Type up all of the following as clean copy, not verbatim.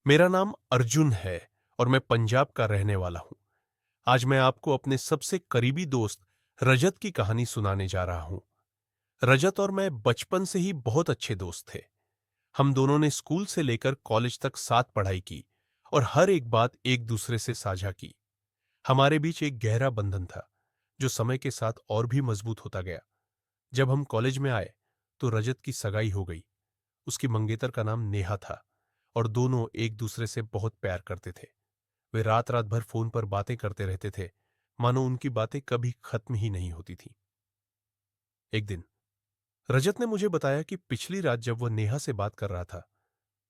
मेरा नाम अर्जुन है और मैं पंजाब का रहने वाला हूं। आज मैं आपको अपने सबसे करीबी दोस्त रजत की कहानी सुनाने जा रहा हूं। रजत और मैं बचपन से ही बहुत अच्छे दोस्त थे। हम दोनों ने स्कूल से लेकर कॉलेज तक साथ पढ़ाई की और हर एक बात एक दूसरे से साझा की। हमारे बीच एक गहरा बंधन था जो समय के साथ और भी मजबूत होता गया। जब हम कॉलेज में आए तो रजत की सगाई हो गई। उसकी मंगेतर का नाम नेहा था और दोनों एक दूसरे से बहुत प्यार करते थे। वे रात रात भर फोन पर बातें करते रहते थे, मानो उनकी बातें कभी खत्म ही नहीं होती थीं। एक दिन रजत ने मुझे बताया कि पिछली रात जब वह नेहा से बात कर रहा था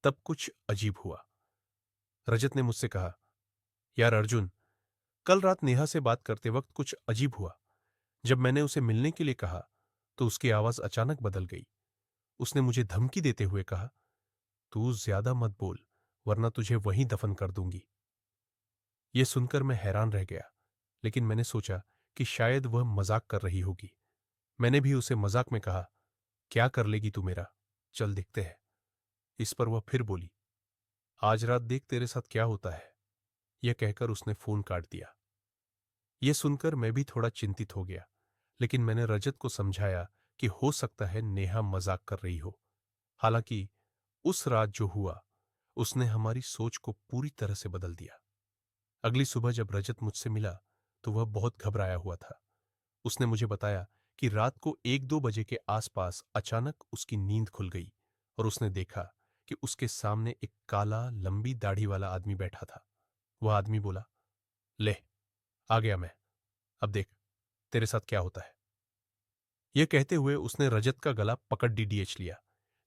तब कुछ अजीब हुआ। रजत ने मुझसे कहा, यार अर्जुन, कल रात नेहा से बात करते वक्त कुछ अजीब हुआ। जब मैंने उसे मिलने के लिए कहा तो उसकी आवाज अचानक बदल गई। उसने मुझे धमकी देते हुए कहा, तू ज्यादा मत बोल वरना तुझे वहीं दफन कर दूंगी। यह सुनकर मैं हैरान रह गया, लेकिन मैंने सोचा कि शायद वह मजाक कर रही होगी। मैंने भी उसे मजाक में कहा, क्या कर लेगी तू मेरा, चल देखते हैं। इस पर वह फिर बोली, आज रात देख तेरे साथ क्या होता है। यह कहकर उसने फोन काट दिया। यह सुनकर मैं भी थोड़ा चिंतित हो गया, लेकिन मैंने रजत को समझाया कि हो सकता है नेहा मजाक कर रही हो। हालांकि उस रात जो हुआ उसने हमारी सोच को पूरी तरह से बदल दिया। अगली सुबह जब रजत मुझसे मिला तो वह बहुत घबराया हुआ था। उसने मुझे बताया कि रात को 1-2 बजे के आसपास अचानक उसकी नींद खुल गई और उसने देखा कि उसके सामने एक काला लंबी दाढ़ी वाला आदमी बैठा था। वह आदमी बोला, ले, आ गया मैं, अब देख तेरे साथ क्या होता है। यह कहते हुए उसने रजत का गला पकड़ डीडीएच लिया,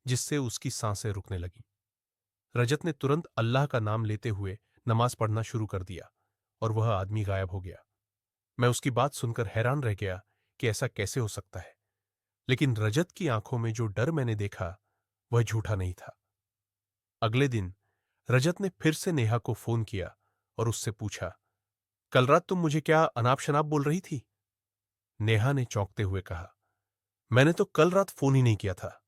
जिससे उसकी सांसें रुकने लगी। रजत ने तुरंत अल्लाह का नाम लेते हुए नमाज पढ़ना शुरू कर दिया और वह आदमी गायब हो गया। मैं उसकी बात सुनकर हैरान रह गया कि ऐसा कैसे हो सकता है, लेकिन रजत की आंखों में जो डर मैंने देखा वह झूठा नहीं था। अगले दिन रजत ने फिर से नेहा को फोन किया और उससे पूछा, कल रात तुम मुझे क्या अनाप शनाप बोल रही थी। नेहा ने चौंकते हुए कहा, मैंने तो कल रात फोन ही नहीं किया था।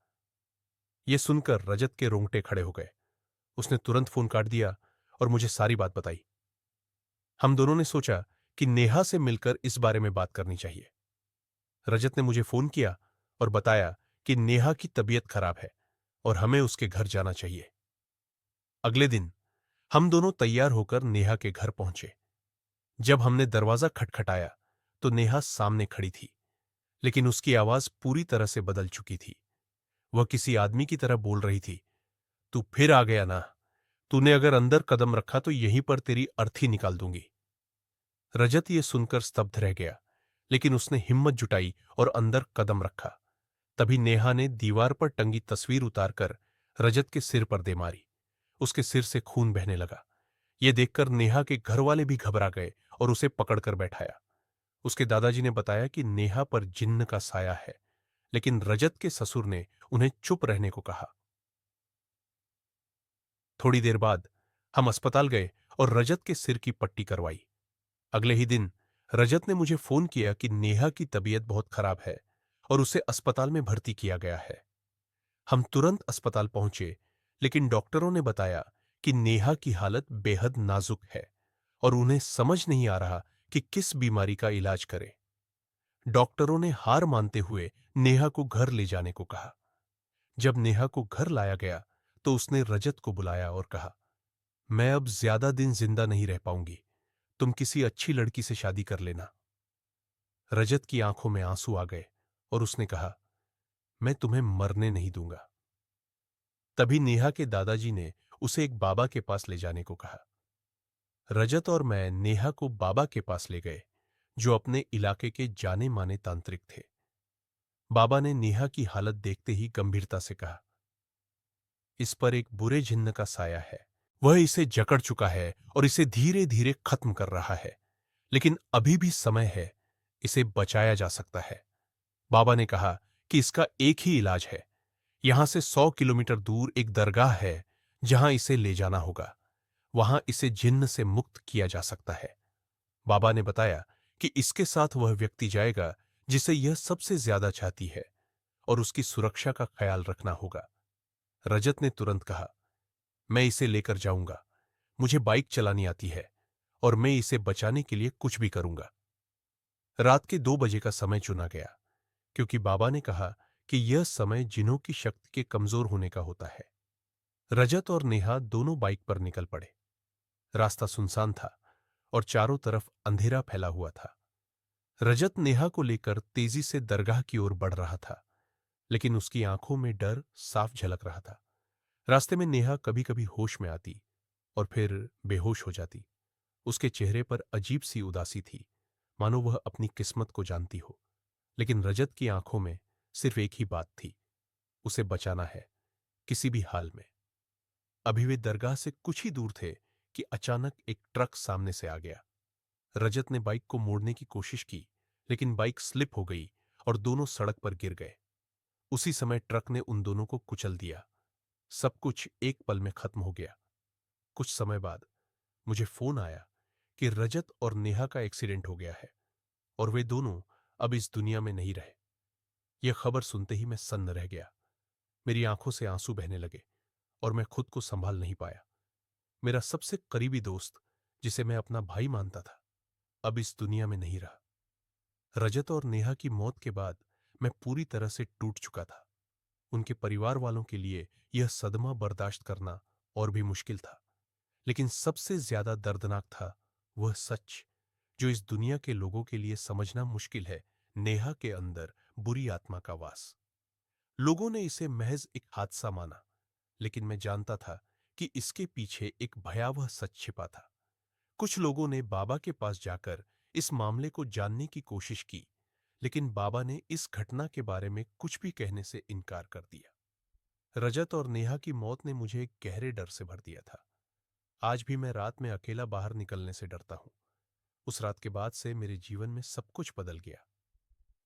यह सुनकर रजत के रोंगटे खड़े हो गए। उसने तुरंत फोन काट दिया और मुझे सारी बात बताई। हम दोनों ने सोचा कि नेहा से मिलकर इस बारे में बात करनी चाहिए। रजत ने मुझे फोन किया और बताया कि नेहा की तबीयत खराब है और हमें उसके घर जाना चाहिए। अगले दिन हम दोनों तैयार होकर नेहा के घर पहुंचे। जब हमने दरवाजा खटखटाया तो नेहा सामने खड़ी थी, लेकिन उसकी आवाज पूरी तरह से बदल चुकी थी। वह किसी आदमी की तरह बोल रही थी, तू फिर आ गया ना, तूने अगर अंदर कदम रखा तो यहीं पर तेरी अर्थी निकाल दूंगी। रजत ये सुनकर स्तब्ध रह गया, लेकिन उसने हिम्मत जुटाई और अंदर कदम रखा। तभी नेहा ने दीवार पर टंगी तस्वीर उतारकर रजत के सिर पर दे मारी। उसके सिर से खून बहने लगा। यह देखकर नेहा के घर वाले भी घबरा गए और उसे पकड़कर बैठाया। उसके दादाजी ने बताया कि नेहा पर जिन्न का साया है, लेकिन रजत के ससुर ने उन्हें चुप रहने को कहा। थोड़ी देर बाद हम अस्पताल गए और रजत के सिर की पट्टी करवाई। अगले ही दिन रजत ने मुझे फोन किया कि नेहा की तबीयत बहुत खराब है और उसे अस्पताल में भर्ती किया गया है। हम तुरंत अस्पताल पहुंचे, लेकिन डॉक्टरों ने बताया कि नेहा की हालत बेहद नाजुक है और उन्हें समझ नहीं आ रहा कि किस बीमारी का इलाज करें। डॉक्टरों ने हार मानते हुए नेहा को घर ले जाने को कहा। जब नेहा को घर लाया गया तो उसने रजत को बुलाया और कहा, मैं अब ज्यादा दिन जिंदा नहीं रह पाऊंगी, तुम किसी अच्छी लड़की से शादी कर लेना। रजत की आंखों में आंसू आ गए और उसने कहा, मैं तुम्हें मरने नहीं दूंगा। तभी नेहा के दादाजी ने उसे एक बाबा के पास ले जाने को कहा। रजत और मैं नेहा को बाबा के पास ले गए, जो अपने इलाके के जाने माने तांत्रिक थे। बाबा ने नेहा की हालत देखते ही गंभीरता से कहा, इस पर एक बुरे जिन्न का साया है। वह इसे जकड़ चुका है और इसे धीरे धीरे खत्म कर रहा है, लेकिन अभी भी समय है, इसे बचाया जा सकता है। बाबा ने कहा कि इसका एक ही इलाज है। यहां से 100 किलोमीटर दूर एक दरगाह है जहां इसे ले जाना होगा। वहां इसे जिन्न से मुक्त किया जा सकता है। बाबा ने बताया कि इसके साथ वह व्यक्ति जाएगा जिसे यह सबसे ज्यादा चाहती है और उसकी सुरक्षा का ख्याल रखना होगा। रजत ने तुरंत कहा, मैं इसे लेकर जाऊंगा, मुझे बाइक चलानी आती है और मैं इसे बचाने के लिए कुछ भी करूंगा। रात के 2 बजे का समय चुना गया क्योंकि बाबा ने कहा कि यह समय जिन्हों की शक्ति के कमजोर होने का होता है। रजत और नेहा दोनों बाइक पर निकल पड़े। रास्ता सुनसान था और चारों तरफ अंधेरा फैला हुआ था। रजत नेहा को लेकर तेजी से दरगाह की ओर बढ़ रहा था, लेकिन उसकी आंखों में डर साफ झलक रहा था। रास्ते में नेहा कभी कभी होश में आती और फिर बेहोश हो जाती। उसके चेहरे पर अजीब सी उदासी थी, मानो वह अपनी किस्मत को जानती हो। लेकिन रजत की आंखों में सिर्फ एक ही बात थी, उसे बचाना है, किसी भी हाल में। अभी वे दरगाह से कुछ ही दूर थे कि अचानक एक ट्रक सामने से आ गया। रजत ने बाइक को मोड़ने की कोशिश की, लेकिन बाइक स्लिप हो गई और दोनों सड़क पर गिर गए। उसी समय ट्रक ने उन दोनों को कुचल दिया। सब कुछ एक पल में खत्म हो गया। कुछ समय बाद मुझे फोन आया कि रजत और नेहा का एक्सीडेंट हो गया है और वे दोनों अब इस दुनिया में नहीं रहे। यह खबर सुनते ही मैं सन्न रह गया। मेरी आंखों से आंसू बहने लगे और मैं खुद को संभाल नहीं पाया। मेरा सबसे करीबी दोस्त, जिसे मैं अपना भाई मानता था, अब इस दुनिया में नहीं रहा। रजत और नेहा की मौत के बाद मैं पूरी तरह से टूट चुका था। उनके परिवार वालों के लिए यह सदमा बर्दाश्त करना और भी मुश्किल था। लेकिन सबसे ज्यादा दर्दनाक था वह सच जो इस दुनिया के लोगों के लिए समझना मुश्किल है। नेहा के अंदर बुरी आत्मा का वास। लोगों ने इसे महज एक हादसा माना, लेकिन मैं जानता था कि इसके पीछे एक भयावह सच छिपा था। कुछ लोगों ने बाबा के पास जाकर इस मामले को जानने की कोशिश की, लेकिन बाबा ने इस घटना के बारे में कुछ भी कहने से इनकार कर दिया। रजत और नेहा की मौत ने मुझे एक गहरे डर से भर दिया था। आज भी मैं रात में अकेला बाहर निकलने से डरता हूं। उस रात के बाद से मेरे जीवन में सब कुछ बदल गया।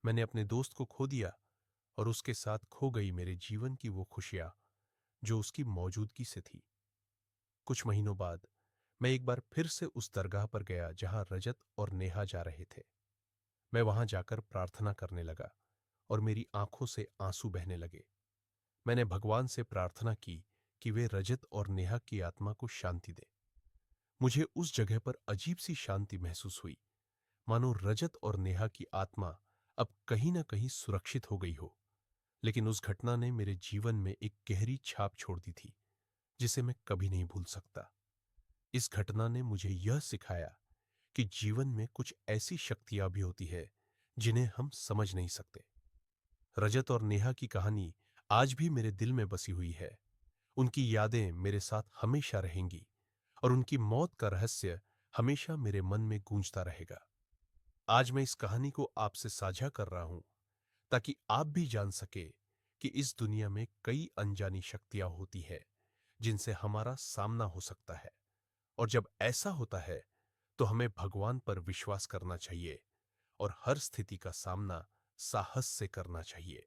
मैंने अपने दोस्त को खो दिया और उसके साथ खो गई मेरे जीवन की वो खुशियां जो उसकी मौजूदगी से थी। कुछ महीनों बाद मैं एक बार फिर से उस दरगाह पर गया जहां रजत और नेहा जा रहे थे। मैं वहां जाकर प्रार्थना करने लगा और मेरी आंखों से आंसू बहने लगे। मैंने भगवान से प्रार्थना की कि वे रजत और नेहा की आत्मा को शांति दें। मुझे उस जगह पर अजीब सी शांति महसूस हुई, मानो रजत और नेहा की आत्मा अब कहीं ना कहीं सुरक्षित हो गई हो। लेकिन उस घटना ने मेरे जीवन में एक गहरी छाप छोड़ दी थी, जिसे मैं कभी नहीं भूल सकता। इस घटना ने मुझे यह सिखाया कि जीवन में कुछ ऐसी शक्तियां भी होती है जिन्हें हम समझ नहीं सकते। रजत और नेहा की कहानी आज भी मेरे दिल में बसी हुई है। उनकी यादें मेरे साथ हमेशा रहेंगी और उनकी मौत का रहस्य हमेशा मेरे मन में गूंजता रहेगा। आज मैं इस कहानी को आपसे साझा कर रहा हूं ताकि आप भी जान सके कि इस दुनिया में कई अनजानी शक्तियां होती है जिनसे हमारा सामना हो सकता है। और जब ऐसा होता है तो हमें भगवान पर विश्वास करना चाहिए और हर स्थिति का सामना साहस से करना चाहिए।